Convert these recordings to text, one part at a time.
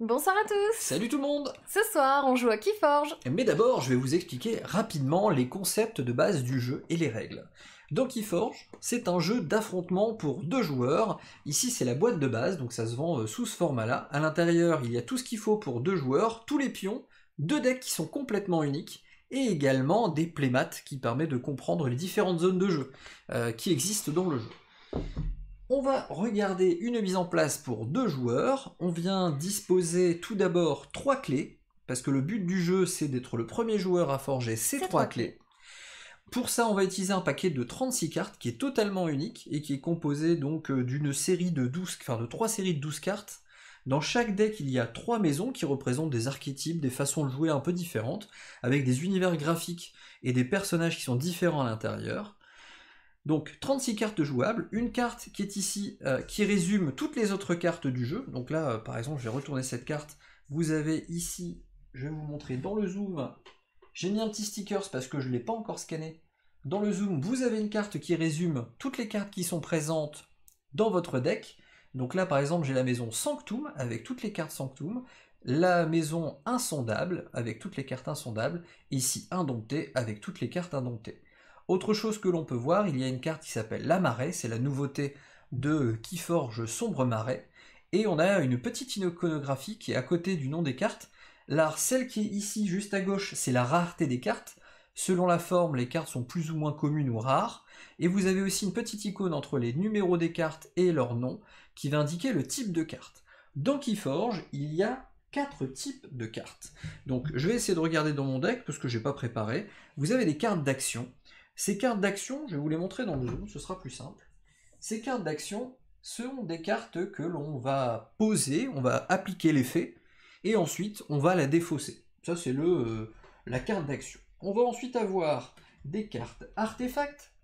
Bonsoir à tous. Salut tout le monde. Ce soir, on joue à Keyforge. Mais d'abord, je vais vous expliquer rapidement les concepts de base du jeu et les règles. Dans Keyforge, c'est un jeu d'affrontement pour 2 joueurs. Ici, c'est la boîte de base, donc ça se vend sous ce format-là. À l'intérieur, il y a tout ce qu'il faut pour 2 joueurs, tous les pions, 2 decks qui sont complètement uniques, et également des playmats qui permettent de comprendre les différentes zones de jeu qui existent dans le jeu. On va regarder une mise en place pour 2 joueurs. On vient disposer tout d'abord 3 clés, parce que le but du jeu c'est d'être le premier joueur à forger ces 3 clés. Pour ça, on va utiliser un paquet de 36 cartes qui est totalement unique et qui est composé donc d'une série de 3 séries de 12 cartes. Dans chaque deck, il y a 3 maisons qui représentent des archétypes, des façons de jouer un peu différentes, avec des univers graphiques et des personnages qui sont différents à l'intérieur. Donc 36 cartes jouables, une carte qui est ici, qui résume toutes les autres cartes du jeu. Donc là, par exemple, je vais retourner cette carte. Vous avez ici, je vais vous montrer dans le zoom, j'ai mis un petit sticker parce que je ne l'ai pas encore scanné. Dans le zoom, vous avez une carte qui résume toutes les cartes qui sont présentes dans votre deck. Donc là, par exemple, j'ai la maison Sanctum, avec toutes les cartes Sanctum, la maison Insondable, avec toutes les cartes insondables, et ici Indompté, avec toutes les cartes indomptées. Autre chose que l'on peut voir, il y a une carte qui s'appelle la Marée, c'est la nouveauté de Keyforge Sombre Marais, et on a une petite iconographie qui est à côté du nom des cartes. Là, celle qui est ici, juste à gauche, c'est la rareté des cartes. Selon la forme, les cartes sont plus ou moins communes ou rares, et vous avez aussi une petite icône entre les numéros des cartes et leur nom, qui va indiquer le type de carte. Dans Keyforge, il y a 4 types de cartes. Donc je vais essayer de regarder dans mon deck, parce que je n'ai pas préparé. Vous avez des cartes d'action. Ces cartes d'action, je vais vous les montrer dans le zoom, ce sera plus simple. Ces cartes d'action sont des cartes que l'on va poser, on va appliquer l'effet, et ensuite on va la défausser. Ça c'est la carte d'action. On va ensuite avoir des cartes artefacts.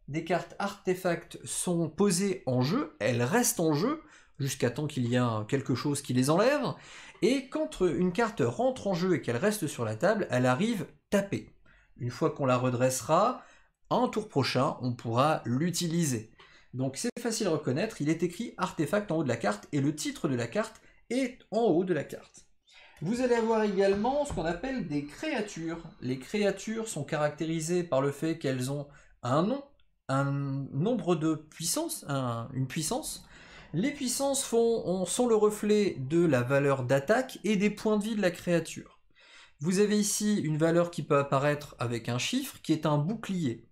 Des cartes artefacts sont posées en jeu, elles restent en jeu, jusqu'à temps qu'il y ait quelque chose qui les enlève, et quand une carte rentre en jeu et qu'elle reste sur la table, elle arrive tapée. Une fois qu'on la redressera, un tour prochain, on pourra l'utiliser. Donc c'est facile à reconnaître, il est écrit artefact en haut de la carte et le titre de la carte est en haut de la carte. Vous allez avoir également ce qu'on appelle des créatures. Les créatures sont caractérisées par le fait qu'elles ont un nom, un nombre de puissance, une puissance. Les puissances sont le reflet de la valeur d'attaque et des points de vie de la créature. Vous avez ici une valeur qui peut apparaître avec un chiffre qui est un bouclier.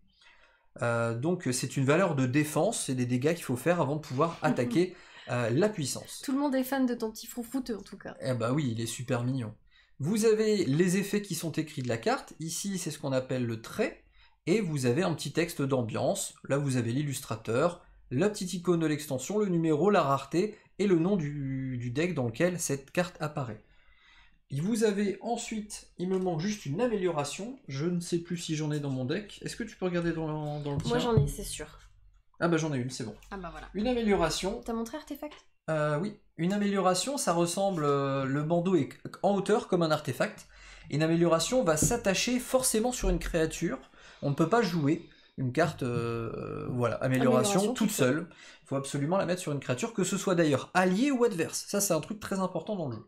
Donc c'est une valeur de défense, c'est des dégâts qu'il faut faire avant de pouvoir attaquer la puissance. Tout le monde est fan de ton petit froufouteux en tout cas. Eh bah oui, il est super mignon. Vous avez les effets qui sont écrits de la carte, ici c'est ce qu'on appelle le trait, et vous avez un petit texte d'ambiance, là vous avez l'illustrateur, la petite icône de l'extension, le numéro, la rareté, et le nom du deck dans lequel cette carte apparaît. Vous avez ensuite, il me manque juste une amélioration, je ne sais plus si j'en ai dans mon deck. Est-ce que tu peux regarder dans le tien? Moi j'en ai, c'est sûr. Ah bah j'en ai une, c'est bon. Ah bah voilà. Une amélioration. T'as montré artefact? Oui, une amélioration, ça ressemble, le bandeau est en hauteur comme un artefact. Une amélioration va s'attacher forcément sur une créature, on ne peut pas jouer une carte, voilà, amélioration toute seule. Il faut absolument la mettre sur une créature, que ce soit d'ailleurs allié ou adverse. Ça c'est un truc très important dans le jeu.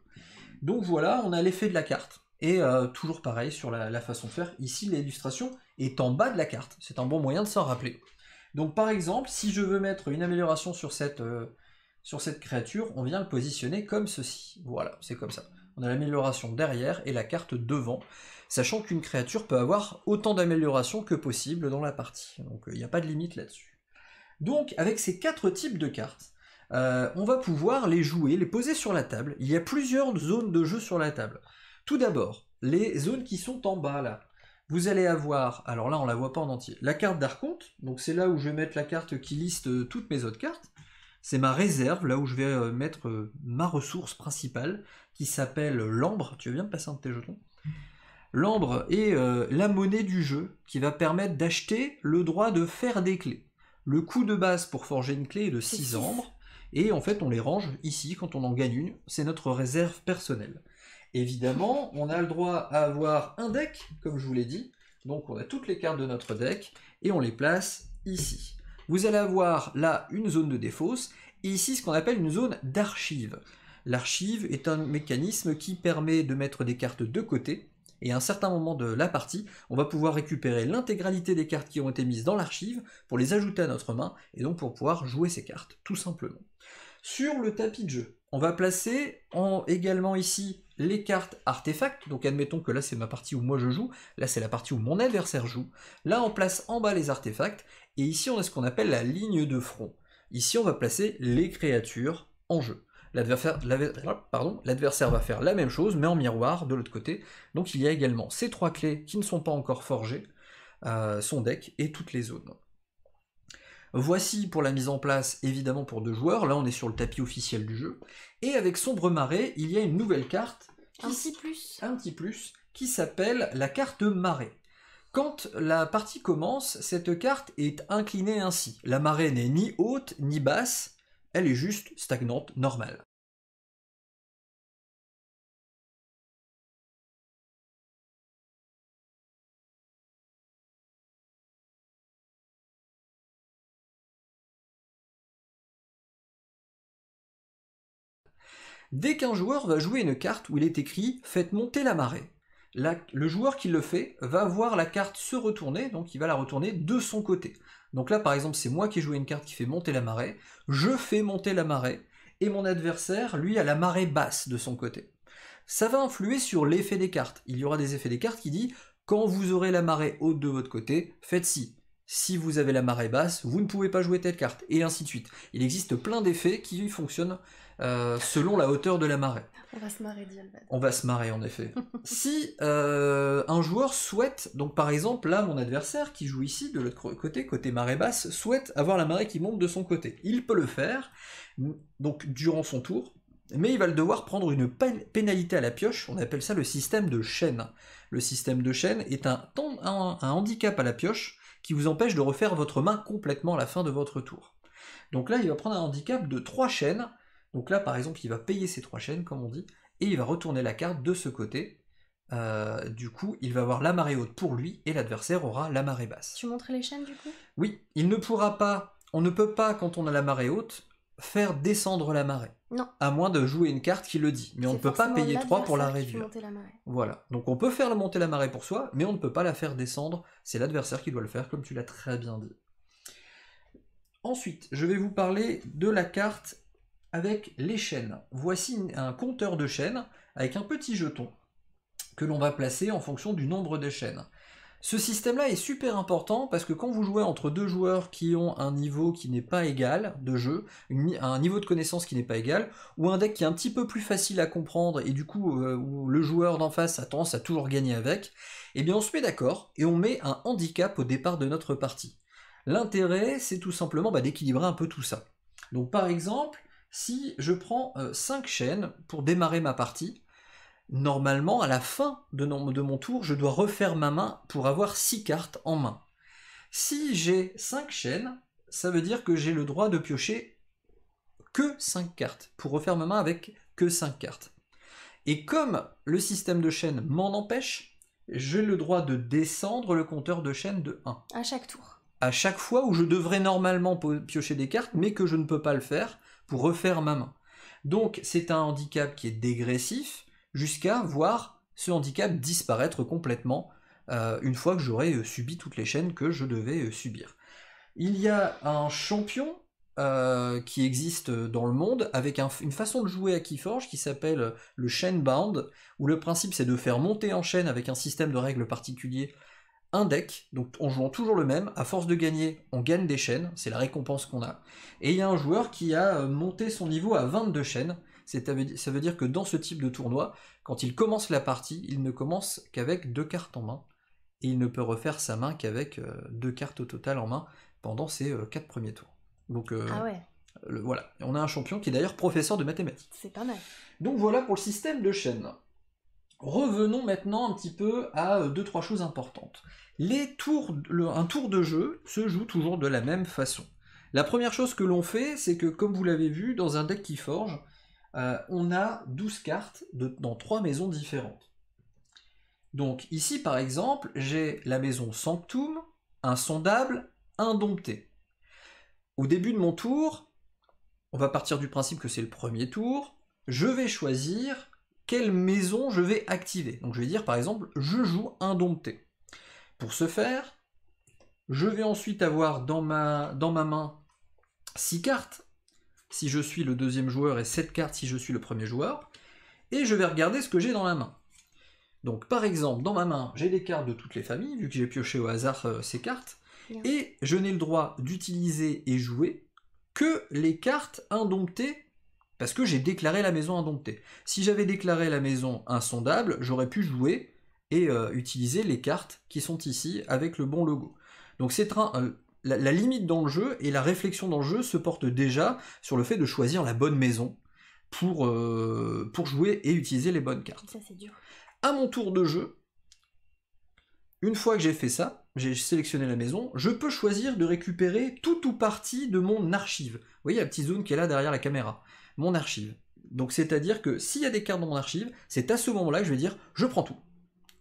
Donc voilà, on a l'effet de la carte, et toujours pareil sur la façon de faire. Ici, l'illustration est en bas de la carte, c'est un bon moyen de s'en rappeler. Donc par exemple, si je veux mettre une amélioration sur cette créature, on vient le positionner comme ceci. Voilà, c'est comme ça. On a l'amélioration derrière et la carte devant, sachant qu'une créature peut avoir autant d'améliorations que possible dans la partie. Donc il n'y a pas de limite là-dessus. Donc avec ces 4 types de cartes, on va pouvoir les jouer, les poser sur la table. Il y a plusieurs zones de jeu sur la table. Tout d'abord, les zones qui sont en bas là. Vous allez avoir, alors là on la voit pas en entier, la carte d'archonte, donc c'est là où je vais mettre la carte qui liste toutes mes autres cartes. C'est ma réserve, là où je vais mettre ma ressource principale, qui s'appelle l'ambre. Tu veux bien me passer un de tes jetons? L'ambre est la monnaie du jeu, qui va permettre d'acheter le droit de faire des clés. Le coût de base pour forger une clé est de 6 ambres, et en fait on les range ici quand on en gagne une, c'est notre réserve personnelle. Évidemment, on a le droit à avoir un deck, comme je vous l'ai dit, donc on a toutes les cartes de notre deck, et on les place ici. Vous allez avoir là une zone de défausse, et ici ce qu'on appelle une zone d'archive. L'archive est un mécanisme qui permet de mettre des cartes de côté, et à un certain moment de la partie, on va pouvoir récupérer l'intégralité des cartes qui ont été mises dans l'archive pour les ajouter à notre main, et donc pour pouvoir jouer ces cartes, tout simplement. Sur le tapis de jeu, on va placer également ici les cartes artefacts, donc admettons que là c'est ma partie où moi je joue, là c'est la partie où mon adversaire joue, là on place en bas les artefacts, et ici on a ce qu'on appelle la ligne de front. Ici on va placer les créatures en jeu. L'adversaire va faire la même chose, mais en miroir de l'autre côté, donc il y a également ces 3 clés qui ne sont pas encore forgées, son deck et toutes les zones. Voici pour la mise en place, évidemment pour 2 joueurs, là on est sur le tapis officiel du jeu, et avec Sombre Marée, il y a une nouvelle carte, Un petit plus, qui s'appelle la carte Marée. Quand la partie commence, cette carte est inclinée ainsi. La marée n'est ni haute ni basse, elle est juste stagnante, normale. Dès qu'un joueur va jouer une carte où il est écrit « Faites monter la marée », le joueur qui le fait va voir la carte se retourner, donc il va la retourner de son côté. Donc là par exemple c'est moi qui ai joué une carte qui fait monter la marée, je fais monter la marée, et mon adversaire lui a la marée basse de son côté. Ça va influer sur l'effet des cartes. Il y aura des effets des cartes qui disent « Quand vous aurez la marée haute de votre côté, faites ci ». Si vous avez la marée basse, vous ne pouvez pas jouer telle carte, et ainsi de suite. Il existe plein d'effets qui fonctionnent selon la hauteur de la marée. On va se marrer, dit Alvad. On va se marrer en effet. Si un joueur souhaite, donc par exemple là mon adversaire qui joue ici de l'autre côté, côté marée basse, souhaite avoir la marée qui monte de son côté. Il peut le faire, donc durant son tour, mais il va devoir prendre une pénalité à la pioche, on appelle ça le système de chaîne. Le système de chaîne est un handicap à la pioche qui vous empêche de refaire votre main complètement à la fin de votre tour. Donc là il va prendre un handicap de 3 chaînes. Donc là, par exemple, il va payer ces 3 chaînes, comme on dit, et il va retourner la carte de ce côté. Du coup, il va avoir la marée haute pour lui, et l'adversaire aura la marée basse. Tu montres les chaînes, du coup? Oui, on ne peut pas, quand on a la marée haute, faire descendre la marée. Non. À moins de jouer une carte qui le dit. Mais on ne peut pas payer 3 pour la réduire. Voilà. Donc on peut faire monter la marée pour soi, mais on ne peut pas la faire descendre. C'est l'adversaire qui doit le faire, comme tu l'as très bien dit. Ensuite, je vais vous parler de la carte avec les chaînes. Voici un compteur de chaînes avec un petit jeton que l'on va placer en fonction du nombre de chaînes. Ce système-là est super important parce que quand vous jouez entre 2 joueurs qui ont un niveau qui n'est pas égal de jeu, un niveau de connaissance qui n'est pas égal, ou un deck qui est un petit peu plus facile à comprendre et du coup où le joueur d'en face a tendance à toujours gagner avec, eh bien on se met d'accord et on met un handicap au départ de notre partie. L'intérêt, c'est tout simplement d'équilibrer un peu tout ça. Donc par exemple, si je prends 5 chaînes pour démarrer ma partie, normalement, à la fin de mon tour, je dois refaire ma main pour avoir 6 cartes en main. Si j'ai 5 chaînes, ça veut dire que j'ai le droit de piocher que 5 cartes, pour refaire ma main avec que 5 cartes. Et comme le système de chaînes m'en empêche, j'ai le droit de descendre le compteur de chaînes de 1. À chaque tour. À chaque fois où je devrais normalement piocher des cartes, mais que je ne peux pas le faire pour refaire ma main. Donc c'est un handicap qui est dégressif, jusqu'à voir ce handicap disparaître complètement une fois que j'aurai subi toutes les chaînes que je devais subir. Il y a un champion qui existe dans le monde avec une façon de jouer à Keyforge qui s'appelle le Chainbound, où le principe c'est de faire monter en chaîne avec un système de règles particulier un deck, donc en jouant toujours le même, à force de gagner, on gagne des chaînes, c'est la récompense qu'on a. Et il y a un joueur qui a monté son niveau à 22 chaînes, ça veut dire que dans ce type de tournoi, quand il commence la partie, il ne commence qu'avec 2 cartes en main, et il ne peut refaire sa main qu'avec 2 cartes au total en main pendant ses 4 premiers tours. Donc ah ouais. Voilà, on a un champion qui est d'ailleurs professeur de mathématiques. C'est pas mal. Donc voilà pour le système de chaînes. Revenons maintenant un petit peu à 2-3 choses importantes. Un tour de jeu se joue toujours de la même façon. La première chose que l'on fait, c'est que, comme vous l'avez vu, dans un deck Keyforge, on a 12 cartes dans 3 maisons différentes. Donc ici, par exemple, j'ai la maison Sanctum, Insondable, Indompté. Au début de mon tour, on va partir du principe que c'est le premier tour, je vais choisir quelle maison je vais activer. Donc je vais dire par exemple, je joue indompté. Pour ce faire, je vais ensuite avoir dans ma main 6 cartes, si je suis le deuxième joueur, et 7 cartes si je suis le premier joueur, et je vais regarder ce que j'ai dans la main. Donc par exemple, dans ma main, j'ai les cartes de toutes les familles, vu que j'ai pioché au hasard ces cartes, et je n'ai le droit d'utiliser et jouer que les cartes indomptées, parce que j'ai déclaré la maison indomptée. Si j'avais déclaré la maison insondable, j'aurais pu jouer et utiliser les cartes qui sont ici avec le bon logo. Donc c'est la limite dans le jeu et la réflexion dans le jeu se porte déjà sur le fait de choisir la bonne maison pour jouer et utiliser les bonnes cartes. Ça c'est dur. À mon tour de jeu, une fois que j'ai fait ça, j'ai sélectionné la maison, je peux choisir de récupérer tout ou partie de mon archive. Vous voyez la petite zone qui est là derrière la caméra, mon archive. Donc c'est-à-dire que s'il y a des cartes dans mon archive, c'est à ce moment-là que je vais dire je prends tout.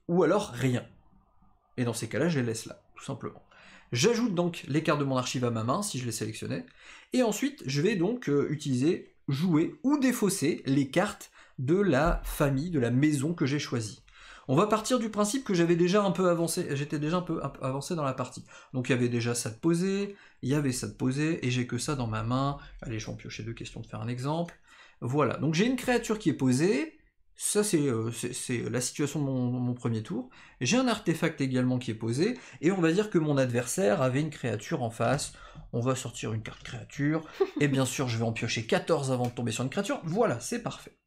Ou alors rien. Et dans ces cas-là, je les laisse là, tout simplement. J'ajoute donc les cartes de mon archive à ma main, si je les sélectionnais, et ensuite je vais donc utiliser, jouer ou défausser les cartes de la famille, de la maison que j'ai choisie. On va partir du principe que j'avais déjà un peu avancé, j'étais déjà un peu avancé dans la partie. Donc il y avait déjà ça de poser, il y avait ça de poser, et j'ai que ça dans ma main. Allez, je vais en piocher deux questions de faire un exemple. Voilà, donc j'ai une créature qui est posée, ça c'est la situation de mon premier tour. J'ai un artefact également qui est posé, et on va dire que mon adversaire avait une créature en face. On va sortir une carte créature, et bien sûr je vais en piocher 14 avant de tomber sur une créature. Voilà, c'est parfait.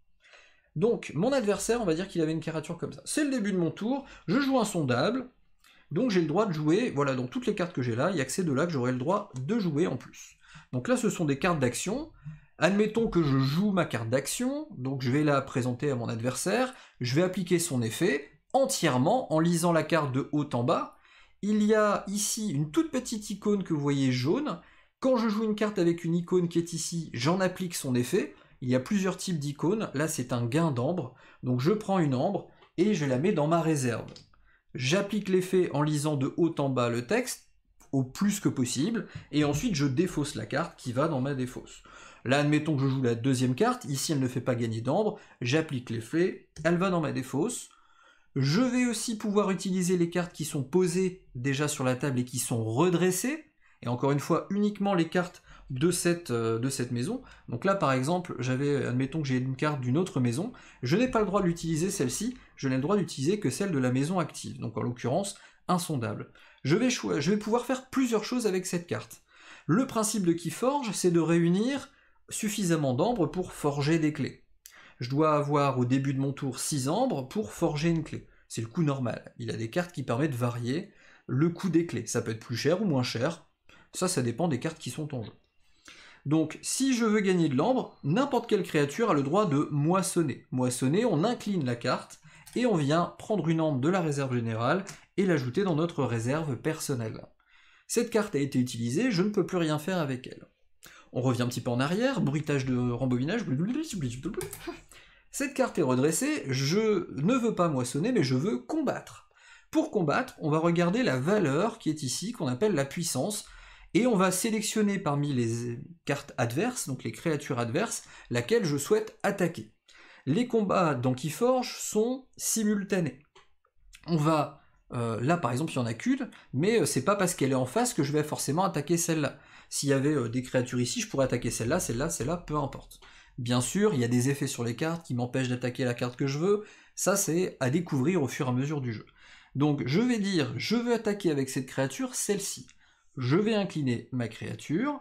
Donc, mon adversaire, on va dire qu'il avait une créature comme ça. C'est le début de mon tour, je joue insondable, donc j'ai le droit de jouer, voilà, dans toutes les cartes que j'ai là, il n'y a que ces deux-là que j'aurai le droit de jouer en plus. Donc là, ce sont des cartes d'action. Admettons que je joue ma carte d'action, donc je vais la présenter à mon adversaire, je vais appliquer son effet entièrement en lisant la carte de haut en bas. Il y a ici une toute petite icône que vous voyez jaune. Quand je joue une carte avec une icône qui est ici, j'en applique son effet. Il y a plusieurs types d'icônes, là c'est un gain d'ambre, donc je prends une ambre et je la mets dans ma réserve. J'applique l'effet en lisant de haut en bas le texte, au plus que possible, et ensuite je défausse la carte qui va dans ma défausse. Là admettons que je joue la deuxième carte, ici elle ne fait pas gagner d'ambre, j'applique l'effet, elle va dans ma défausse. Je vais aussi pouvoir utiliser les cartes qui sont posées déjà sur la table et qui sont redressées, et encore une fois uniquement les cartes de cette maison. Donc là par exemple, admettons que j'ai une carte d'une autre maison, je n'ai pas le droit d'utiliser celle-ci, je n'ai le droit d'utiliser que celle de la maison active, donc en l'occurrence insondable. Je vais pouvoir faire plusieurs choses avec cette carte. Le principe de Keyforge, c'est de réunir suffisamment d'ambres pour forger des clés. Je dois avoir au début de mon tour 6 ambres pour forger une clé. C'est le coût normal. Il a des cartes qui permettent de varier le coût des clés. Ça peut être plus cher ou moins cher. Ça dépend des cartes qui sont en jeu. Donc, si je veux gagner de l'ambre, n'importe quelle créature a le droit de moissonner. Moissonner, on incline la carte, et on vient prendre une ambre de la réserve générale, et l'ajouter dans notre réserve personnelle. Cette carte a été utilisée, je ne peux plus rien faire avec elle. On revient un petit peu en arrière, bruitage de rembobinage. Cette carte est redressée, je ne veux pas moissonner, mais je veux combattre. Pour combattre, on va regarder la valeur qui est ici, qu'on appelle la puissance, et on va sélectionner parmi les cartes adverses, donc les créatures adverses, laquelle je souhaite attaquer. Les combats dans Keyforge sont simultanés. On va, là par exemple il y en a qu'une, mais c'est pas parce qu'elle est en face que je vais forcément attaquer celle-là. S'il y avait des créatures ici, je pourrais attaquer celle-là, celle-là, celle-là, peu importe. Bien sûr, il y a des effets sur les cartes qui m'empêchent d'attaquer la carte que je veux, ça c'est à découvrir au fur et à mesure du jeu. Donc je vais dire, je veux attaquer avec cette créature, celle-ci. Je vais incliner ma créature,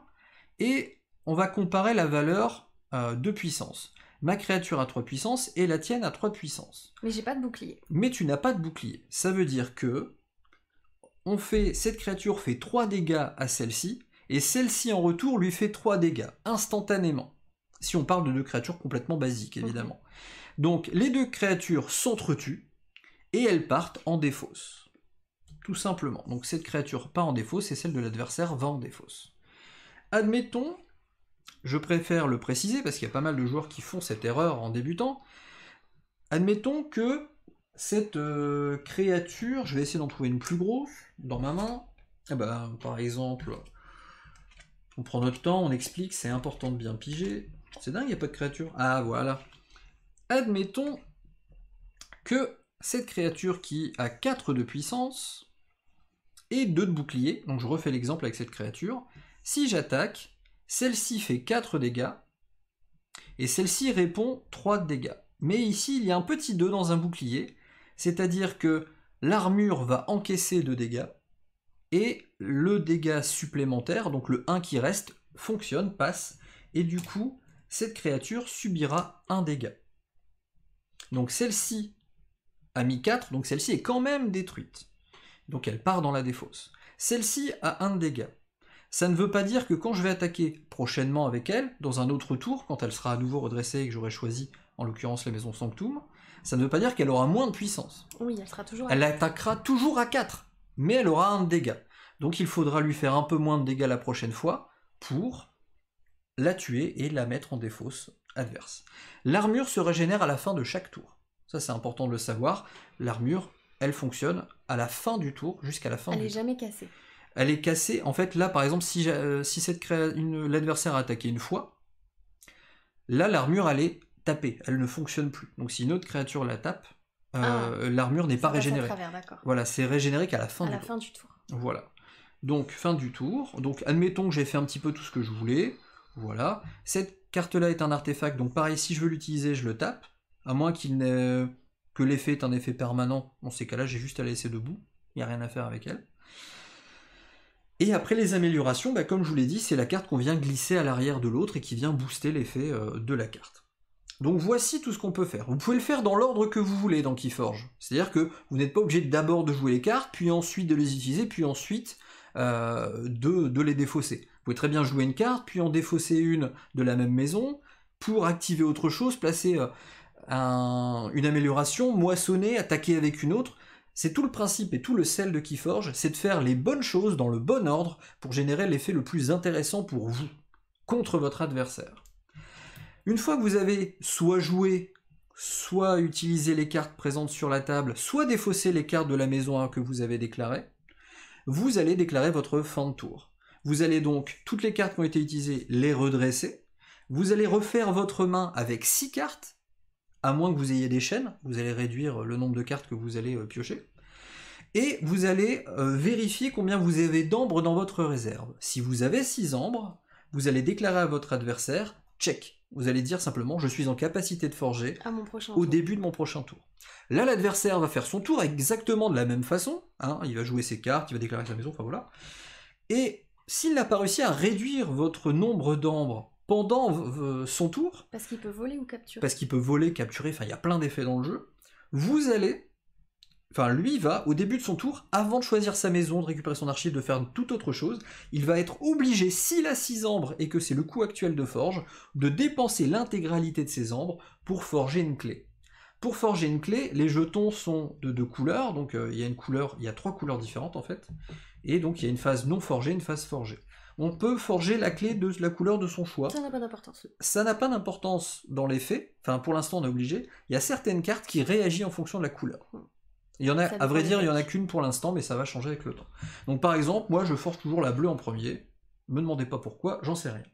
et on va comparer la valeur de puissance. Ma créature a 3 puissances, et la tienne a 3 puissances. Mais j'ai pas de bouclier. Mais tu n'as pas de bouclier. Ça veut dire que cette créature fait 3 dégâts à celle-ci, et celle-ci en retour lui fait 3 dégâts, instantanément. Si on parle de deux créatures complètement basiques, évidemment. Donc les deux créatures s'entretuent, et elles partent en défausse. Tout simplement. Donc cette créature part en défausse et celle de l'adversaire va en défausse. Admettons, je préfère le préciser parce qu'il y a pas mal de joueurs qui font cette erreur en débutant. Admettons que cette créature, je vais essayer d'en trouver une plus grosse dans ma main. Eh ben, par exemple, on prend notre temps, on explique, c'est important de bien piger. C'est dingue, il n'y a pas de créature. Ah voilà. admettons que cette créature qui a 4 de puissance et 2 de bouclier, donc je refais l'exemple avec cette créature, si j'attaque, celle-ci fait 4 dégâts, et celle-ci répond 3 de dégâts. Mais ici, il y a un petit 2 dans un bouclier, c'est-à-dire que l'armure va encaisser 2 dégâts, et le dégât supplémentaire, donc le 1 qui reste, fonctionne, passe, et du coup, cette créature subira 1 dégât. Donc celle-ci a mis 4, donc celle-ci est quand même détruite. Donc elle part dans la défausse. Celle-ci a 1 de dégâts. Ça ne veut pas dire que quand je vais attaquer prochainement avec elle, dans un autre tour, quand elle sera à nouveau redressée et que j'aurai choisi, en l'occurrence la maison Sanctum, ça ne veut pas dire qu'elle aura moins de puissance. Oui, elle sera toujours Elle attaquera toujours à 4, mais elle aura 1 de dégâts. Donc il faudra lui faire un peu moins de dégâts la prochaine fois pour la tuer et la mettre en défausse adverse. L'armure se régénère à la fin de chaque tour. Ça c'est important de le savoir. L'armure, elle fonctionne à la fin du tour, jusqu'à la fin du tour. Elle n'est jamais cassée. Elle est cassée, en fait là par exemple si l'adversaire a attaqué une fois, là l'armure elle est tapée, elle ne fonctionne plus. Donc si une autre créature la tape, l'armure n'est pas régénérée. Voilà, c'est régénéré qu'à la fin du tour. Voilà. Donc fin du tour, donc admettons que j'ai fait un petit peu tout ce que je voulais, voilà. Cette carte là est un artefact, donc pareil si je veux l'utiliser je le tape, à moins que l'effet est un effet permanent, dans ces cas-là j'ai juste à la laisser debout, il n'y a rien à faire avec elle. Et après les améliorations, comme je vous l'ai dit, c'est la carte qu'on vient glisser à l'arrière de l'autre et qui vient booster l'effet de la carte. Donc voici tout ce qu'on peut faire. Vous pouvez le faire dans l'ordre que vous voulez dans Keyforge. C'est-à-dire que vous n'êtes pas obligé d'abord de jouer les cartes, puis ensuite de les utiliser, puis ensuite de les défausser. Vous pouvez très bien jouer une carte, puis en défausser une de la même maison, pour activer autre chose, placer une amélioration, moissonner, attaquer avec une autre. C'est tout le principe et tout le sel de Keyforge, c'est de faire les bonnes choses dans le bon ordre pour générer l'effet le plus intéressant pour vous, contre votre adversaire. Une fois que vous avez soit joué, soit utilisé les cartes présentes sur la table, soit défaussé les cartes de la maison 1 que vous avez déclarées, vous allez déclarer votre fin de tour. Vous allez donc, toutes les cartes qui ont été utilisées, les redresser. Vous allez refaire votre main avec 6 cartes, à moins que vous ayez des chaînes, vous allez réduire le nombre de cartes que vous allez piocher, et vous allez vérifier combien vous avez d'ambre dans votre réserve. Si vous avez 6 ambres, vous allez déclarer à votre adversaire, check. Vous allez dire simplement, je suis en capacité de forger au début de mon prochain tour. Là, l'adversaire va faire son tour exactement de la même façon, il va jouer ses cartes, il va déclarer sa maison, enfin voilà. Et s'il n'a pas réussi à réduire votre nombre d'ambres pendant son tour, parce qu'il peut voler ou capturer. Parce qu'il peut voler, capturer, enfin il y a plein d'effets dans le jeu, lui va, au début de son tour, avant de choisir sa maison, de récupérer son archive, de faire toute autre chose, il va être obligé, s'il a 6 ambres et que c'est le coût actuel de forge, de dépenser l'intégralité de ses ambres pour forger une clé. Pour forger une clé, les jetons sont de 2 couleurs, donc il y a 3 couleurs différentes en fait, et donc il y a une phase non forgée, une phase forgée. On peut forger la clé de la couleur de son choix. Ça n'a pas d'importance. Ça n'a pas d'importance dans les faits, enfin pour l'instant on est obligé, il y a certaines cartes qui réagissent en fonction de la couleur. Il y en a, à vrai dire, il y en a qu'une pour l'instant, mais ça va changer avec le temps. Donc par exemple, moi je forge toujours la bleue en premier, me demandez pas pourquoi, j'en sais rien.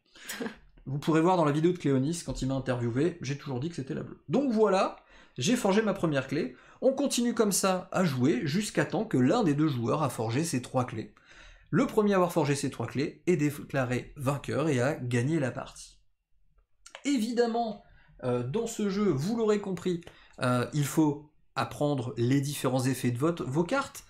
Vous pourrez voir dans la vidéo de Cléonis, quand il m'a interviewé, j'ai toujours dit que c'était la bleue. Donc voilà, j'ai forgé ma première clé, on continue comme ça à jouer, jusqu'à temps que l'un des 2 joueurs a forgé ses 3 clés. Le premier à avoir forgé ses 3 clés est déclaré vainqueur et a gagné la partie. Évidemment, dans ce jeu, vous l'aurez compris, il faut apprendre les différents effets de vos cartes.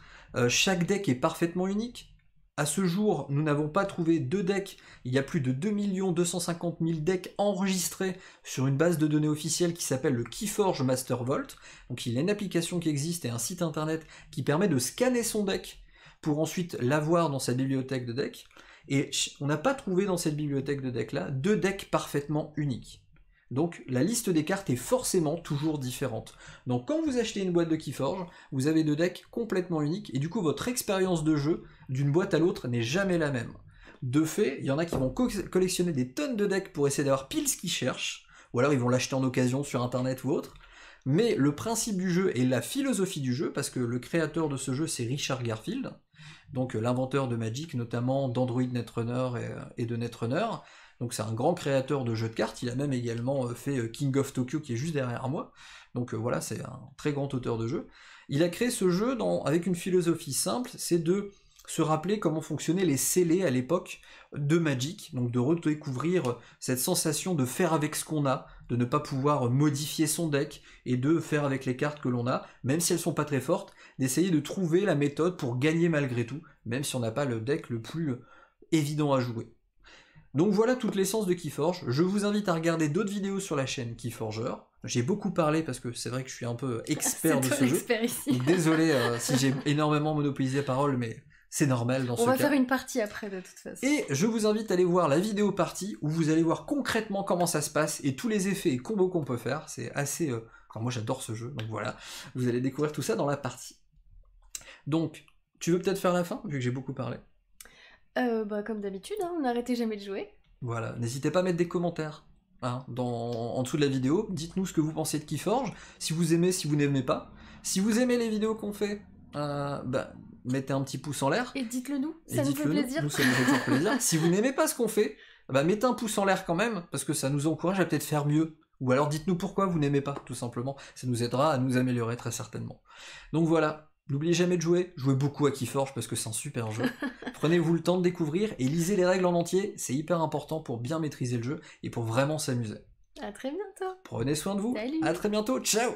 Chaque deck est parfaitement unique. À ce jour, nous n'avons pas trouvé 2 decks. Il y a plus de 2 250 000 decks enregistrés sur une base de données officielle qui s'appelle le Keyforge Master Vault. Donc il y a une application qui existe et un site internet qui permet de scanner son deck pour ensuite l'avoir dans sa bibliothèque de decks. Et on n'a pas trouvé dans cette bibliothèque de decks-là 2 decks parfaitement uniques. Donc la liste des cartes est forcément toujours différente. Donc quand vous achetez une boîte de Keyforge, vous avez 2 decks complètement uniques, et du coup votre expérience de jeu d'une boîte à l'autre n'est jamais la même. De fait, il y en a qui vont collectionner des tonnes de decks pour essayer d'avoir pile ce qu'ils cherchent, ou alors ils vont l'acheter en occasion sur internet ou autre, mais le principe du jeu et la philosophie du jeu, parce que le créateur de ce jeu c'est Richard Garfield, donc l'inventeur de Magic, notamment d'Android Netrunner et de Netrunner, Donc c'est un grand créateur de jeux de cartes, il a même également fait King of Tokyo qui est juste derrière moi. Donc voilà, c'est un très grand auteur de jeu. Il a créé ce jeu avec une philosophie simple, c'est de se rappeler comment fonctionnaient les scellés à l'époque de Magic, donc de redécouvrir cette sensation de faire avec ce qu'on a, de ne pas pouvoir modifier son deck, et de faire avec les cartes que l'on a, même si elles sont pas très fortes, d'essayer de trouver la méthode pour gagner malgré tout, même si on n'a pas le deck le plus évident à jouer. Donc voilà toute l'essence de Keyforge. Je vous invite à regarder d'autres vidéos sur la chaîne Keyforger. J'ai beaucoup parlé parce que c'est vrai que je suis un peu expert de ce jeu. Ici. Donc désolé si j'ai énormément monopolisé la parole, mais c'est normal dans ce cas. On va faire une partie après de toute façon. Et je vous invite à aller voir la vidéo partie où vous allez voir concrètement comment ça se passe et tous les effets et combos qu'on peut faire. C'est assez... Enfin, moi j'adore ce jeu, donc voilà. Vous allez découvrir tout ça dans la partie. Donc, tu veux peut-être faire la fin, vu que j'ai beaucoup parlé? Comme d'habitude, hein, on n'arrêtait jamais de jouer. Voilà, n'hésitez pas à mettre des commentaires hein, en dessous de la vidéo. Dites-nous ce que vous pensez de Keyforge, si vous aimez, si vous n'aimez pas. Si vous aimez les vidéos qu'on fait, mettez un petit pouce en l'air. Et dites-le nous, ça nous fait plaisir. Nous, ça nous fait toujours plaisir. Si vous n'aimez pas ce qu'on fait, mettez un pouce en l'air quand même, parce que ça nous encourage à peut-être faire mieux. Ou alors dites-nous pourquoi vous n'aimez pas, tout simplement. Ça nous aidera à nous améliorer très certainement. Donc voilà. N'oubliez jamais de jouer beaucoup à Keyforge parce que c'est un super jeu. Prenez-vous le temps de découvrir et lisez les règles en entier, c'est hyper important pour bien maîtriser le jeu et pour vraiment s'amuser. À très bientôt. Prenez soin de vous, Salut. à très bientôt, ciao.